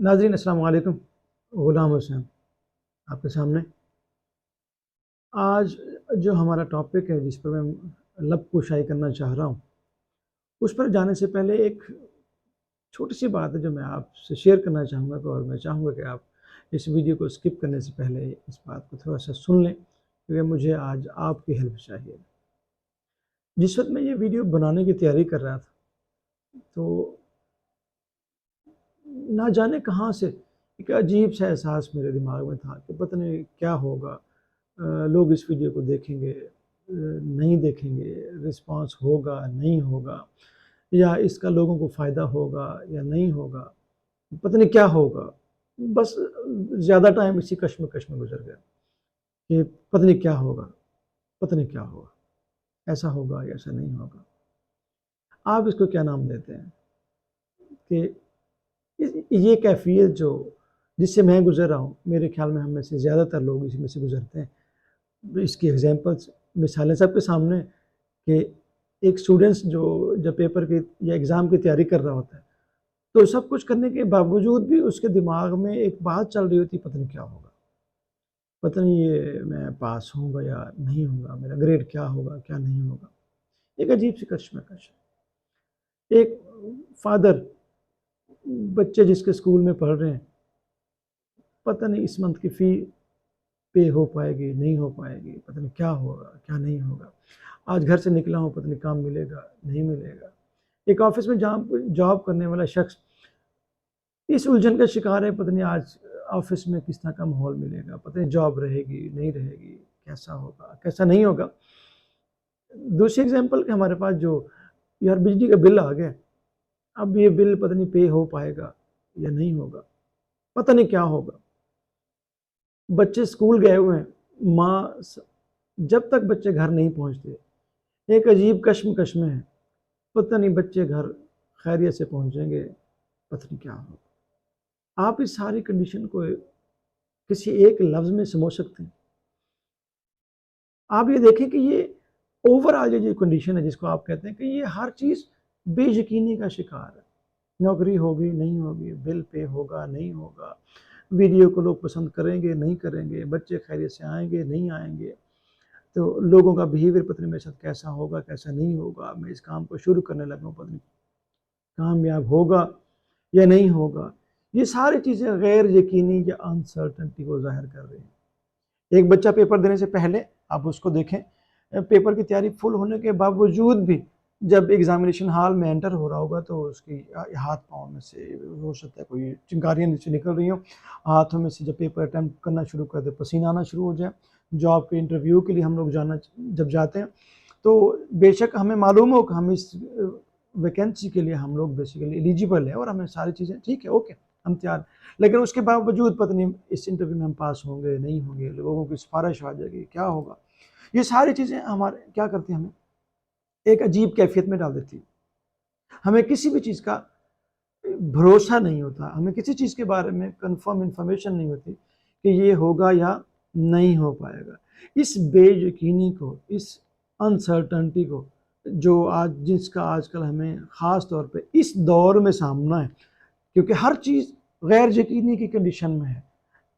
ناظرین السلام علیکم، غلام حسین آپ کے سامنے آج جو ہمارا ٹاپک ہے جس پر میں لب کشائی کرنا چاہ رہا ہوں، اس پر جانے سے پہلے ایک چھوٹی سی بات ہے جو میں آپ سے شیئر کرنا چاہوں گا، اور میں چاہوں گا کہ آپ اس ویڈیو کو اسکپ کرنے سے پہلے اس بات کو تھوڑا سا سن لیں، کیونکہ مجھے آج آپ کی ہیلپ چاہیے۔ جس وقت میں یہ ویڈیو بنانے کی تیاری کر رہا تھا تو نہ جانے کہاں سے ایک عجیب سا احساس میرے دماغ میں تھا کہ پتہ نہیں کیا ہوگا، لوگ اس ویڈیو کو دیکھیں گے نہیں دیکھیں گے، رسپانس ہوگا نہیں ہوگا، یا اس کا لوگوں کو فائدہ ہوگا یا نہیں ہوگا، پتہ نہیں کیا ہوگا۔ بس زیادہ ٹائم اسی کشمکش میں گزر گیا کہ پتہ نہیں کیا ہوگا، پتہ نہیں کیا ہوگا، ایسا ہوگا یا ایسا نہیں ہوگا۔ آپ اس کو کیا نام دیتے ہیں کہ یہ کیفیت جس سے میں گزر رہا ہوں، میرے خیال میں ہم میں سے زیادہ تر لوگ اسی میں سے گزرتے ہیں۔ اس کی ایگزامپلس مثالیں سب کے سامنے کہ ایک اسٹوڈنٹس جو جب پیپر کی یا ایگزام کی تیاری کر رہا ہوتا ہے تو سب کچھ کرنے کے باوجود بھی اس کے دماغ میں ایک بات چل رہی ہوتی، پتہ نہیں کیا ہوگا، پتہ نہیں یہ میں پاس ہوں گا یا نہیں ہوں گا، میرا گریڈ کیا ہوگا کیا نہیں ہوگا۔ ایک عجیب سی کشمکش ہے۔ ایک فادر بچے جس کے اسکول میں پڑھ رہے ہیں، پتہ نہیں اس منتھ کی فی پے ہو پائے گی نہیں ہو پائے گی، پتہ نہیں کیا ہوگا کیا نہیں ہوگا، آج گھر سے نکلا ہوں پتہ نہیں کام ملے گا نہیں ملے گا۔ ایک آفس میں جاب کرنے والا شخص اس الجھن کا شکار ہے، پتہ نہیں آج آفس میں کس طرح کا ماحول ملے گا، پتہ نہیں جاب رہے گی نہیں رہے گی، کیسا ہوگا کیسا نہیں ہوگا۔ دوسری ایگزامپل کہ ہمارے پاس جو یار بجلی کا بل آ گیا، اب یہ بل پتہ نہیں پے ہو پائے گا یا نہیں ہوگا، پتہ نہیں کیا ہوگا۔ بچے اسکول گئے ہوئے ہیں، ماں جب تک بچے گھر نہیں پہنچتے ایک عجیب کشمکش میں ہے، پتہ نہیں بچے گھر خیریت سے پہنچیں گے، پتہ نہیں کیا ہوگا۔ آپ اس ساری کنڈیشن کو کسی ایک لفظ میں سمجھ سکتے ہیں؟ آپ یہ دیکھیں کہ یہ اوور آل جو کنڈیشن ہے جس کو آپ کہتے ہیں کہ یہ ہر چیز بے یقینی کا شکار ہے۔ نوکری ہوگی نہیں ہوگی، بل پے ہوگا نہیں ہوگا، ویڈیو کو لوگ پسند کریں گے نہیں کریں گے، بچے خیریت سے آئیں گے نہیں آئیں گے، تو لوگوں کا بیہیویئر پتہ نہیں میرے ساتھ کیسا ہوگا کیسا نہیں ہوگا، میں اس کام کو شروع کرنے لگا ہوں پتہ نہیں کامیاب ہوگا یا نہیں ہوگا۔ یہ ساری چیزیں غیر یقینی یا انسرٹنٹی کو ظاہر کر رہی ہیں۔ ایک بچہ پیپر دینے سے پہلے آپ اس کو دیکھیں، پیپر کی تیاری فل ہونے کے باوجود بھی جب ایگزامینیشن ہال میں انٹر ہو رہا ہوگا تو اس کی ہاتھ پاؤں میں سے ہو سکتا ہے کوئی چنگاریاں نیچے نکل رہی ہوں، ہاتھوں میں سے جب پیپر اٹیمپٹ کرنا شروع کر دے پسینہ آنا شروع ہو جائے۔ جاب کے انٹرویو کے لیے ہم لوگ جب جاتے ہیں تو بے شک ہمیں معلوم ہو کہ ہم اس ویکینسی کے لیے ہم لوگ بیسیکلی ایلیجیبل ہیں اور ہمیں ساری چیزیں ٹھیک ہے اوکے ہم تیار، لیکن اس کے باوجود پتہ نہیں اس انٹرویو میں ہم پاس ہوں گے نہیں ہوں گے، لوگوں کی سفارش آ جائے گی کیا ہوگا۔ یہ ساری چیزیں ہمارے کیا کرتی ہیں، ہمیں ایک عجیب کیفیت میں ڈال دیتی ہے۔ ہمیں کسی بھی چیز کا بھروسہ نہیں ہوتا، ہمیں کسی چیز کے بارے میں کنفرم انفارمیشن نہیں ہوتی کہ یہ ہوگا یا نہیں ہو پائے گا۔ اس بے یقینی کو، اس انسرٹنٹی کو جس کا آج کل ہمیں خاص طور پہ اس دور میں سامنا ہے، کیونکہ ہر چیز غیر یقینی کی کنڈیشن میں ہے،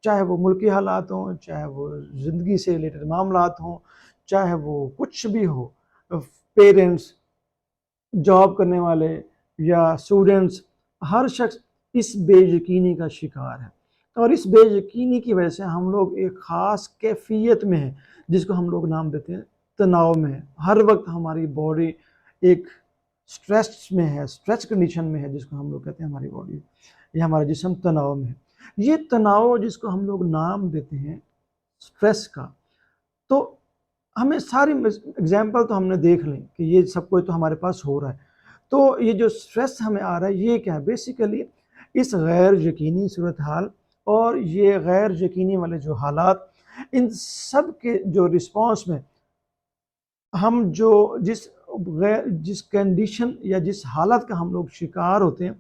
چاہے وہ ملکی حالات ہوں، چاہے وہ زندگی سے ریلیٹڈ معاملات ہوں، چاہے وہ کچھ بھی ہو، پیرنٹس، جاب کرنے والے یا اسٹوڈنٹس، ہر شخص اس بے یقینی کا شکار ہے، اور اس بے یقینی کی وجہ سے ہم لوگ ایک خاص کیفیت میں ہیں جس کو ہم لوگ نام دیتے ہیں تناؤ میں ہے۔ ہر وقت ہماری باڈی ایک سٹریس میں ہے، سٹریس کنڈیشن میں ہے، جس کو ہم لوگ کہتے ہیں ہماری باڈی یا ہمارا جسم تناؤ میں ہے۔ یہ تناؤ جس کو ہم لوگ نام دیتے ہیں سٹریس کا، تو ہمیں ساری ایگزامپل تو ہم نے دیکھ لیں کہ یہ سب کچھ تو ہمارے پاس ہو رہا ہے، تو یہ جو سٹریس ہمیں آ رہا ہے یہ کیا ہے؟ بیسیکلی اس غیر یقینی صورتحال اور یہ غیر یقینی والے جو حالات، ان سب کے جو رسپانس میں ہم جس کنڈیشن یا جس حالت کا ہم لوگ شکار ہوتے ہیں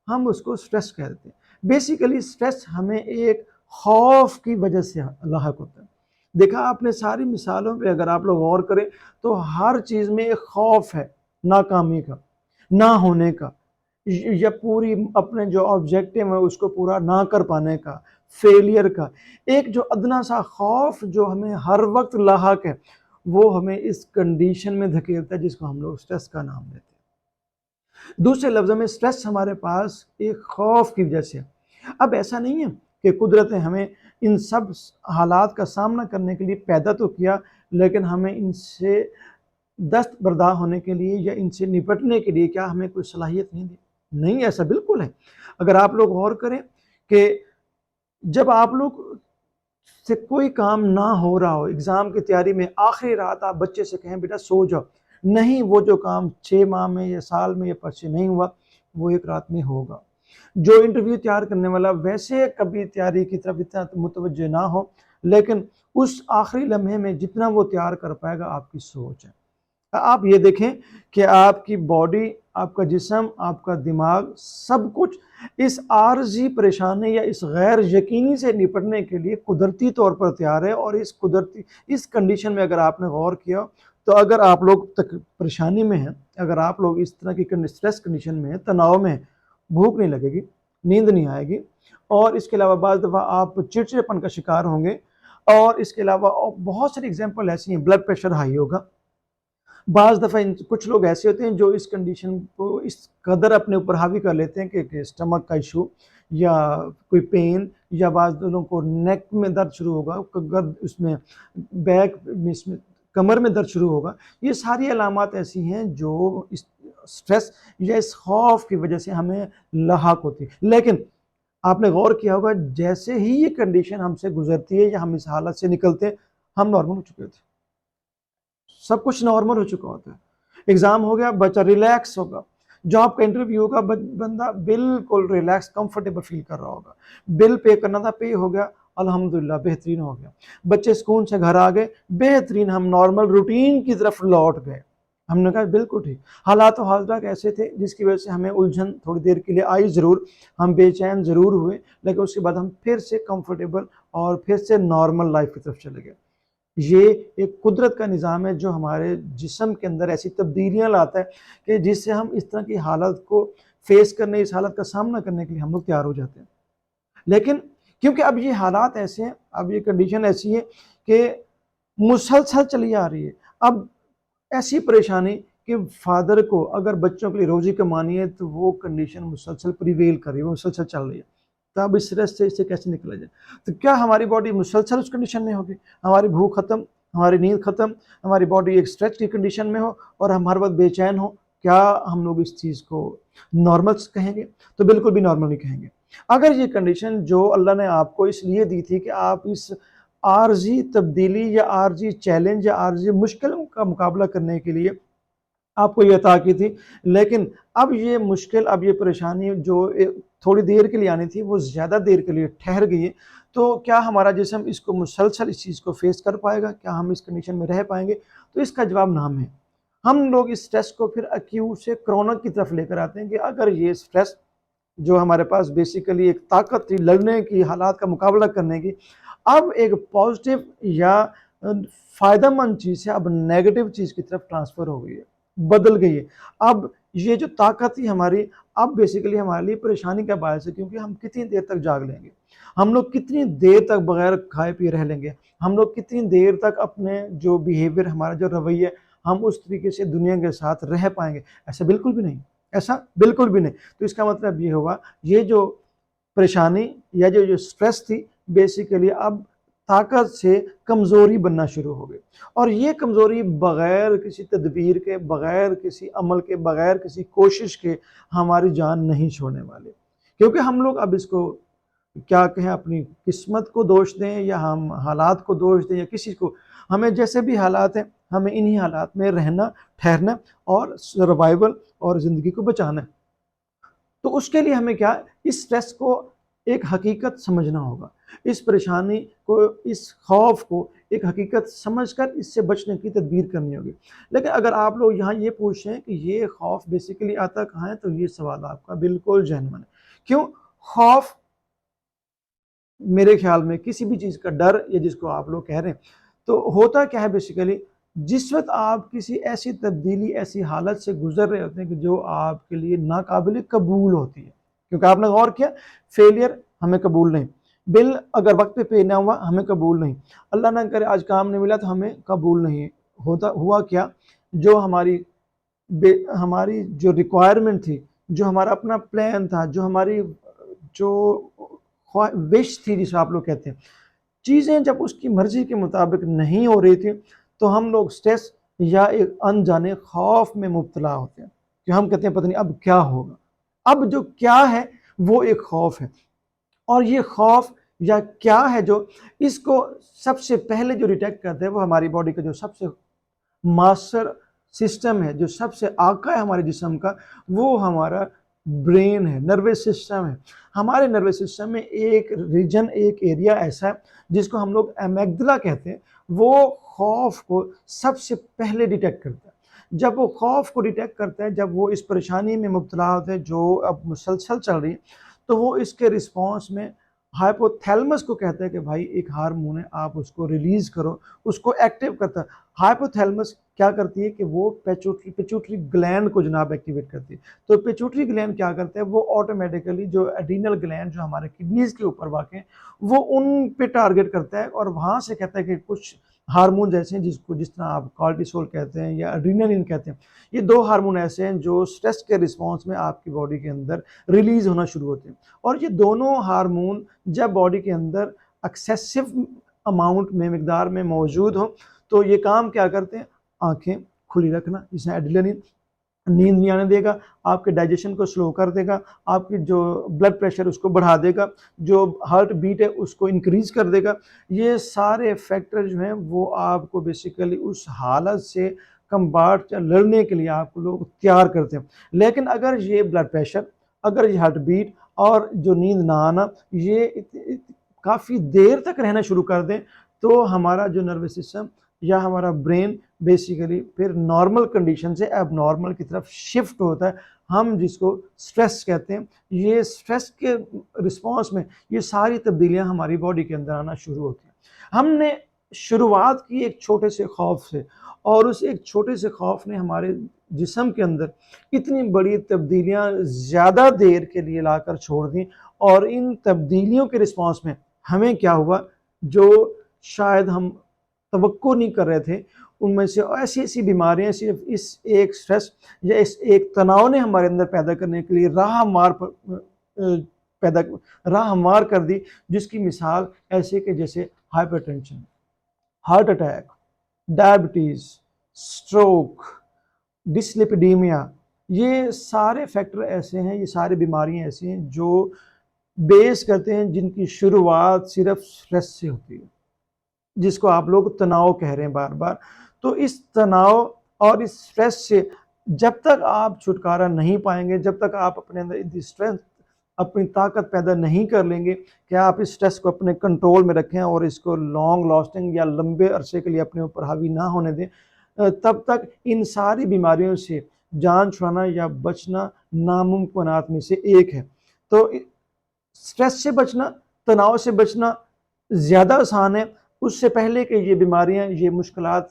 ہم اس کو سٹریس کہتے ہیں۔ بیسیکلی سٹریس ہمیں ایک خوف کی وجہ سے لاحق ہوتا ہے۔ دیکھا آپ نے ساری مثالوں پہ اگر آپ لوگ غور کریں تو ہر چیز میں ایک خوف ہے، ناکامی کا، نہ ہونے کا، یا پوری اپنے جو آبجیکٹیو ہے اس کو پورا نہ کر پانے کا، فیلئر کا، ایک جو ادنا سا خوف جو ہمیں ہر وقت لاحق ہے، وہ ہمیں اس کنڈیشن میں دھکیلتا ہے جس کو ہم لوگ سٹریس کا نام دیتے ہیں۔ دوسرے لفظوں میں سٹریس ہمارے پاس ایک خوف کی وجہ سے۔ اب ایسا نہیں ہے کہ قدرت نے ہمیں ان سب حالات کا سامنا کرنے کے لیے پیدا تو کیا، لیکن ہمیں ان سے دست بردار ہونے کے لیے یا ان سے نپٹنے کے لیے کیا ہمیں کوئی صلاحیت نہیں دی؟ نہیں، ایسا بالکل ہے۔ اگر آپ لوگ غور کریں کہ جب آپ لوگ سے کوئی کام نہ ہو رہا ہو، ایگزام کی تیاری میں آخری رات آپ بچے سے کہیں بیٹا سو جاؤ، نہیں، وہ جو کام 6 ماہ میں یا سال میں یا پرسے نہیں ہوا، وہ ایک رات میں ہوگا۔ جو انٹرویو تیار کرنے والا ویسے کبھی تیاری کی طرف اتنا متوجہ نہ ہو، لیکن اس آخری لمحے میں جتنا وہ تیار کر پائے گا آپ کی سوچ ہے۔ آپ یہ دیکھیں کہ آپ کی باڈی، آپ کا جسم، آپ کا دماغ، سب کچھ اس عارضی پریشانی یا اس غیر یقینی سے نپٹنے کے لیے قدرتی طور پر تیار ہے، اور اس کنڈیشن میں اگر آپ نے غور کیا تو اگر آپ لوگ پریشانی میں ہیں، اگر آپ لوگ اس طرح کی اسٹریس کنڈیشن میں ہیں، تناؤ میں ہیں، بھوک نہیں لگے گی، نیند نہیں آئے گی، اور اس کے علاوہ بعض دفعہ آپ چڑچڑے پن کا شکار ہوں گے، اور اس کے علاوہ بہت ساری اگزامپل ایسی ہیں، بلڈ پریشر ہائی ہوگا۔ بعض دفعہ کچھ لوگ ایسے ہوتے ہیں جو اس کنڈیشن کو اس قدر اپنے اوپر حاوی کر لیتے ہیں کہ اسٹمک کا ایشو یا کوئی پین، یا بعض لوگوں کو نیک میں درد شروع ہوگا، اس میں بیک میں، اس میں کمر میں درد شروع ہوگا۔ یہ ساری علامات ایسی ہیں جو اس سٹریس یا اس خوف کی وجہ سے ہمیں لاحق ہوتی ہے۔ لیکن آپ نے غور کیا ہوگا جیسے ہی یہ کنڈیشن ہم سے گزرتی ہے یا ہم اس حالت سے نکلتے ہیں، ہم نارمل ہو چکے ہوتے ہیں، سب کچھ نارمل ہو چکا ہوتا ہے۔ ایگزام ہو گیا، بچہ ریلیکس ہوگا، جاب کا انٹرویو ہوگا، بندہ بالکل ریلیکس کمفرٹیبل فیل کر رہا ہوگا، بل پے کرنا تھا پے ہو گیا، الحمدللہ بہترین ہو گیا، بچے سکون سے گھر آ گئے، بہترین، ہم نارمل روٹین کی طرف لوٹ گئے۔ ہم نے کہا بالکل ٹھیک۔ حالات و حاضرات ایسے تھے جس کی وجہ سے ہمیں الجھن تھوڑی دیر کے لیے آئی ضرور، ہم بے چین ضرور ہوئے، لیکن اس کے بعد ہم پھر سے کمفرٹیبل اور پھر سے نارمل لائف کی طرف چلے گئے۔ یہ ایک قدرت کا نظام ہے جو ہمارے جسم کے اندر ایسی تبدیلیاں لاتا ہے کہ جس سے ہم اس طرح کی حالت کو فیس کرنے، اس حالت کا سامنا کرنے کے لیے ہم لوگ تیار ہو جاتے ہیں۔ لیکن کیونکہ اب یہ حالات ایسے ہیں، اب یہ کنڈیشن ایسی ہے کہ مسلسل چلی آ رہی ہے، اب ایسی پریشانی کہ فادر کو اگر بچوں کے لیے روزی کمانی ہے تو وہ کنڈیشن مسلسل پریویل کر رہی ہے، وہ مسلسل چل رہی ہے، تو اب اس اسٹریس سے کیسے نکلا جائے؟ تو کیا ہماری باڈی مسلسل اس کنڈیشن میں ہوگی، ہماری بھوک ختم، ہماری نیند ختم، ہماری باڈی ایک اسٹریس کی کنڈیشن میں ہو اور ہم ہر وقت بے چین ہو؟ کیا ہم لوگ اس چیز کو نارمل کہیں گے؟ تو بالکل بھی نارمل نہیں کہیں گے۔ اگر یہ کنڈیشن جو اللہ نے آپ کو اس لیے دی تھی کہ آپ اس عارضی تبدیلی یا عارضی چیلنج یا عارضی مشکلوں کا مقابلہ کرنے کے لیے آپ کو یہ عطا کی تھی، لیکن اب یہ مشکل، اب یہ پریشانی جو تھوڑی دیر کے لیے آنی تھی وہ زیادہ دیر کے لیے ٹھہر گئی ہے، تو کیا ہمارا جسم اس کو مسلسل اس چیز کو فیس کر پائے گا؟ کیا ہم اس کنڈیشن میں رہ پائیں گے؟ تو اس کا جواب نام ہے۔ ہم لوگ اس سٹریس کو پھر ایکیوٹ سے کرونک کی طرف لے کر آتے ہیں کہ اگر یہ سٹریس جو ہمارے پاس بیسیکلی ایک طاقت تھی لڑنے کی، حالات کا مقابلہ کرنے کی، اب ایک پازیٹیو یا فائدہ مند چیز سے اب نیگیٹو چیز کی طرف ٹرانسفر ہو گئی ہے، بدل گئی ہے۔ اب یہ جو طاقت تھی ہماری، اب بیسیکلی ہمارے لیے پریشانی کا باعث ہے، کیونکہ ہم کتنی دیر تک جاگ لیں گے، ہم لوگ کتنی دیر تک بغیر کھائے پیے رہ لیں گے، ہم لوگ کتنی دیر تک اپنے جو بیہیویئر، ہمارا جو رویہ، ہم اس طریقے سے دنیا کے ساتھ رہ پائیں گے؟ ایسا بالکل بھی نہیں، ایسا بالکل بھی نہیں۔ تو اس کا مطلب یہ ہوا، یہ جو پریشانی یا جو سٹریس تھی بیسیکلی اب طاقت سے کمزوری بننا شروع ہو گئی، اور یہ کمزوری بغیر کسی تدبیر کے، بغیر کسی عمل کے، بغیر کسی کوشش کے ہماری جان نہیں چھوڑنے والے، کیونکہ ہم لوگ اب اس کو کیا کہیں، اپنی قسمت کو دوش دیں یا ہم حالات کو دوش دیں یا کسی کو، ہمیں جیسے بھی حالات ہیں ہمیں انہی حالات میں رہنا، ٹھہرنا اور سروائیول اور زندگی کو بچانا ہے۔ تو اس کے لیے ہمیں کیا، اس سٹریس کو ایک حقیقت سمجھنا ہوگا، اس پریشانی کو، اس خوف کو ایک حقیقت سمجھ کر اس سے بچنے کی تدبیر کرنی ہوگی۔ لیکن اگر آپ لوگ یہاں یہ پوچھ رہے ہیں کہ یہ خوف بیسیکلی آتا کہاں ہے، تو یہ سوال آپ کا بالکل جینوین ہے۔ کیوں؟ خوف میرے خیال میں کسی بھی چیز کا ڈر، یا جس کو آپ لوگ کہہ رہے ہیں، تو ہوتا کیا ہے بیسیکلی، جس وقت آپ کسی ایسی تبدیلی، ایسی حالت سے گزر رہے ہوتے ہیں کہ جو آپ کے لیے ناقابل قبول ہوتی ہے، کیونکہ آپ نے غور کیا فیلئر ہمیں قبول نہیں، بل اگر وقت پہ نہ ہوا ہمیں قبول نہیں، اللہ نہ کرے آج کام نہیں ملا تو ہمیں قبول نہیں ہوتا، ہوا کیا جو ہماری جو ریکوائرمنٹ تھی، جو ہمارا اپنا پلان تھا، جو ہماری جو وش تھی جسے آپ لوگ کہتے ہیں، چیزیں جب اس کی مرضی کے مطابق نہیں ہو رہی تھی تو ہم لوگ سٹریس یا ایک انجانے خوف میں مبتلا ہوتے ہیں کہ ہم کہتے ہیں پتہ نہیں اب کیا ہوگا، اب جو کیا ہے وہ ایک خوف ہے، اور یہ خوف یا کیا ہے جو اس کو سب سے پہلے جو ڈیٹیکٹ کرتے ہیں وہ ہماری باڈی کا جو سب سے ماسٹر سسٹم ہے، جو سب سے آقا ہے ہمارے جسم کا، وہ ہمارا برین ہے، نروس سسٹم ہے۔ ہمارے نروس سسٹم میں ایک ریجن، ایک ایریا ایسا ہے جس کو ہم لوگ امیگدلا کہتے ہیں، وہ خوف کو سب سے پہلے ڈیٹیکٹ کرتا ہے۔ جب وہ خوف کو ڈیٹیکٹ کرتا ہے، جب وہ اس پریشانی میں مبتلا ہوتے ہیں جو اب مسلسل چل رہی ہے، تو وہ اس کے رسپانس میں ہائپوتھیلمس کو کہتا ہے کہ بھائی ایک ہارمون ہے، آپ اس کو ریلیز کرو، اس کو ایکٹیو کرتا ہے۔ ہائپوتھیلمس کیا کرتی ہے کہ وہ پیچوٹری گلینڈ کو جناب ایکٹیویٹ کرتی ہے۔ تو پیچوٹری گلینڈ کیا کرتا ہے، وہ آٹومیٹیکلی جو ایڈینل گلینڈ جو ہمارے کڈنیز کے اوپر واقع ہیں وہ ان پہ ٹارگٹ کرتا ہے، اور وہاں سے کہتا ہے کہ کچھ ہارمون ایسے ہیں جس طرح آپ کارٹیسول کہتے ہیں یا ایڈرینلن کہتے ہیں، یہ دو ہارمون ایسے ہیں جو سٹریس کے رسپانس میں آپ کی باڈی کے اندر ریلیز ہونا شروع ہوتے ہیں، اور یہ دونوں ہارمون جب باڈی کے اندر ایکسیسو اماؤنٹ میں، مقدار میں موجود ہوں تو یہ کام کیا کرتے ہیں، آنکھیں کھلی رکھنا، جسے ایڈرینلن نیند نہیں آنے دے گا، آپ کے ڈائجیشن کو سلو کر دے گا، آپ کی جو بلڈ پریشر اس کو بڑھا دے گا، جو ہارٹ بیٹ ہے اس کو انکریز کر دے گا۔ یہ سارے فیکٹر جو ہیں وہ آپ کو بیسیکلی اس حالت سے کمباٹ یا لڑنے کے لیے آپ کو لوگ تیار کرتے ہیں۔ لیکن اگر یہ بلڈ پریشر، اگر یہ ہارٹ بیٹ اور جو نیند نہ آنا یہ کافی دیر تک رہنا شروع کر دیں تو ہمارا جو نروس سسٹم یا ہمارا برین بیسیکلی پھر نارمل کنڈیشن سے اب نارمل کی طرف شفٹ ہوتا ہے، ہم جس کو سٹریس کہتے ہیں۔ یہ سٹریس کے رسپانس میں یہ ساری تبدیلیاں ہماری باڈی کے اندر آنا شروع ہوتی ہیں۔ ہم نے شروعات کی ایک چھوٹے سے خوف سے، اور اس ایک چھوٹے سے خوف نے ہمارے جسم کے اندر اتنی بڑی تبدیلیاں زیادہ دیر کے لیے لا کر چھوڑ دیں، اور ان تبدیلیوں کے رسپانس میں ہمیں کیا ہوا جو شاید ہم توقع نہیں کر رہے تھے، ان میں سے ایسی بیماریاں صرف اس ایک سٹریس یا اس ایک تناؤ نے ہمارے اندر پیدا کرنے کے لیے راہ ہموار کر دی، جس کی مثال ایسے کہ جیسے hypertension, heart attack, diabetes, stroke, dyslipidemia, یہ سارے فیکٹر ایسے ہیں، یہ ساری بیماریاں ایسی ہیں جو بیس کرتے ہیں، جن کی شروعات صرف سٹریس سے ہوتی ہے، جس کو آپ لوگ تناؤ کہہ رہے ہیں بار بار۔ تو اس تناؤ اور اس سٹریس سے جب تک آپ چھٹکارا نہیں پائیں گے، جب تک آپ اپنے اندر اسٹرینتھ، اپنی طاقت پیدا نہیں کر لیں گے کہ آپ اس سٹریس کو اپنے کنٹرول میں رکھیں اور اس کو لانگ لاسٹنگ یا لمبے عرصے کے لیے اپنے اوپر حاوی نہ ہونے دیں، تب تک ان ساری بیماریوں سے جان چھڑانا یا بچنا ناممکنات میں سے ایک ہے۔ تو سٹریس سے بچنا، تناؤ سے بچنا زیادہ آسان ہے اس سے پہلے کہ یہ بیماریاں، یہ مشکلات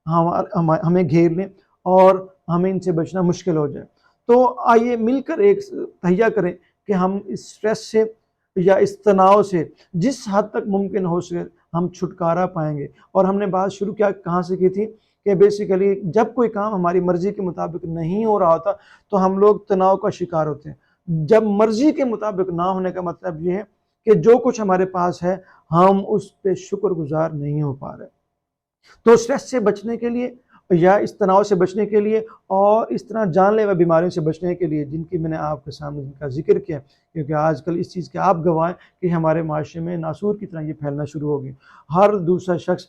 ہمیں گھیر لیں اور ہمیں ان سے بچنا مشکل ہو جائے۔ تو آئیے مل کر ایک تہیہ کریں کہ ہم اس سٹریس سے یا اس تناؤ سے جس حد تک ممکن ہو سکے ہم چھٹکارا پائیں گے۔ اور ہم نے بات شروع کہاں سے کی تھی کہ بیسیکلی جب کوئی کام ہماری مرضی کے مطابق نہیں ہو رہا ہوتا تو ہم لوگ تناؤ کا شکار ہوتے ہیں۔ جب مرضی کے مطابق نہ ہونے کا مطلب یہ ہے کہ جو کچھ ہمارے پاس ہے ہم اس پہ شکر گزار نہیں ہو پا رہے۔ تو سٹریس سے بچنے کے لیے یا اس تناؤ سے بچنے کے لیے اور اس طرح جان لیوا بیماریوں سے بچنے کے لیے جن کی میں نے آپ کے سامنے جن کا ذکر کیا، کیونکہ آج کل اس چیز کے آپ گواہ ہیں کہ ہمارے معاشرے میں ناسور کی طرح یہ پھیلنا شروع ہو گئی، ہر دوسرا شخص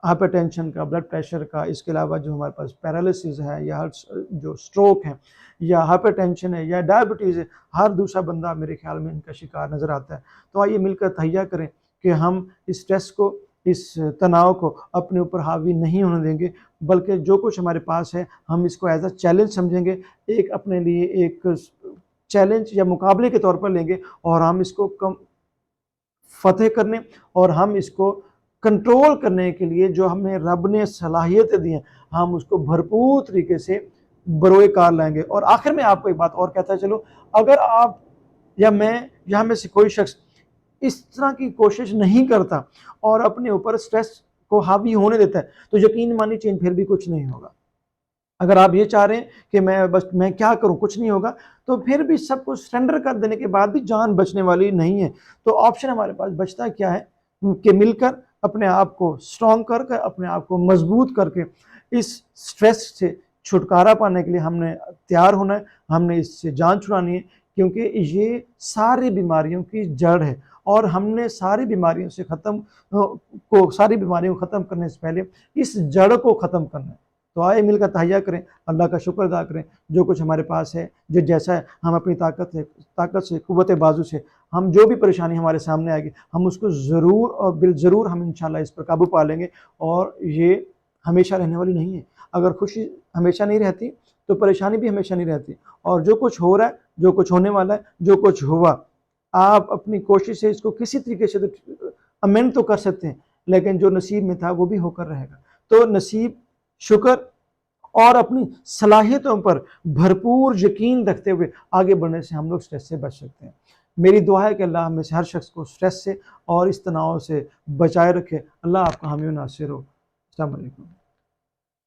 ہائپر ٹینشن کا، بلڈ پریشر کا، اس کے علاوہ جو ہمارے پاس پیرالسز ہے یا جو سٹروک ہے یا ہائپر ٹینشن ہے یا ڈائبٹیز ہے، ہر دوسرا بندہ میرے خیال میں ان کا شکار نظر آتا ہے۔ تو آئیے مل کر تہیہ کریں کہ ہم اس سٹریس کو، اس تناؤ کو اپنے اوپر حاوی نہیں ہونے دیں گے، بلکہ جو کچھ ہمارے پاس ہے ہم اس کو ایز اے چیلنج سمجھیں گے، ایک اپنے لیے ایک چیلنج یا مقابلے کے طور پر لیں گے، اور ہم اس کو فتح کرنے اور ہم اس کو کنٹرول کرنے کے لیے جو ہمیں رب نے صلاحیتیں دی ہیں ہم اس کو بھرپور طریقے سے بروئے کار لائیں گے۔ اور آخر میں آپ کو ایک بات اور کہتا چلو، اگر آپ یا میں یا میں سے کوئی شخص اس طرح کی کوشش نہیں کرتا اور اپنے اوپر سٹریس کو حاوی ہونے دیتا ہے تو یقین مانی چین پھر بھی کچھ نہیں ہوگا۔ اگر آپ یہ چاہ رہے ہیں کہ میں کیا کروں کچھ نہیں ہوگا، تو پھر بھی سب کو سرنڈر کر دینے کے بعد بھی جان بچنے والی نہیں ہے۔ تو آپشن ہمارے پاس بچتا کیا ہے کہ مل کر اپنے آپ کو سٹرونگ کر کے، اپنے آپ کو مضبوط کر کے اس سٹریس سے چھٹکارا پانے کے لیے ہم نے تیار ہونا ہے، ہم نے اس سے جان چھڑانی ہے، کیونکہ یہ ساری بیماریوں کی جڑ ہے۔ اور ہم نے ساری بیماریوں کو ختم کرنے سے پہلے اس جڑ کو ختم کرنا ہے۔ تو آئے مل کر تہیہ کریں، اللہ کا شکر ادا کریں، جو کچھ ہمارے پاس ہے، جو جیسا ہے ہم اپنی طاقت سے، قوت بازو سے، ہم جو بھی پریشانی ہمارے سامنے آئے گی ہم اس کو ضرور اور بالضرور ہم انشاءاللہ اس پر قابو پا لیں گے۔ اور یہ ہمیشہ رہنے والی نہیں ہے۔ اگر خوشی ہمیشہ نہیں رہتی تو پریشانی بھی ہمیشہ نہیں رہتی۔ اور جو کچھ ہو رہا ہے، جو کچھ ہونے والا ہے، جو کچھ ہوا، آپ اپنی کوشش سے اس کو کسی طریقے سے امینڈ تو کر سکتے ہیں، لیکن جو نصیب میں تھا وہ بھی ہو کر رہے گا۔ تو نصیب، شکر اور اپنی صلاحیتوں پر بھرپور یقین رکھتے ہوئے آگے بڑھنے سے ہم لوگ سٹریس سے بچ سکتے ہیں۔ میری دعا ہے کہ اللہ ہم میں سے ہر شخص کو سٹریس سے اور اس تناؤ سے بچائے رکھے۔ اللہ آپ کا حامی و ناصر ہو۔ السلام علیکم۔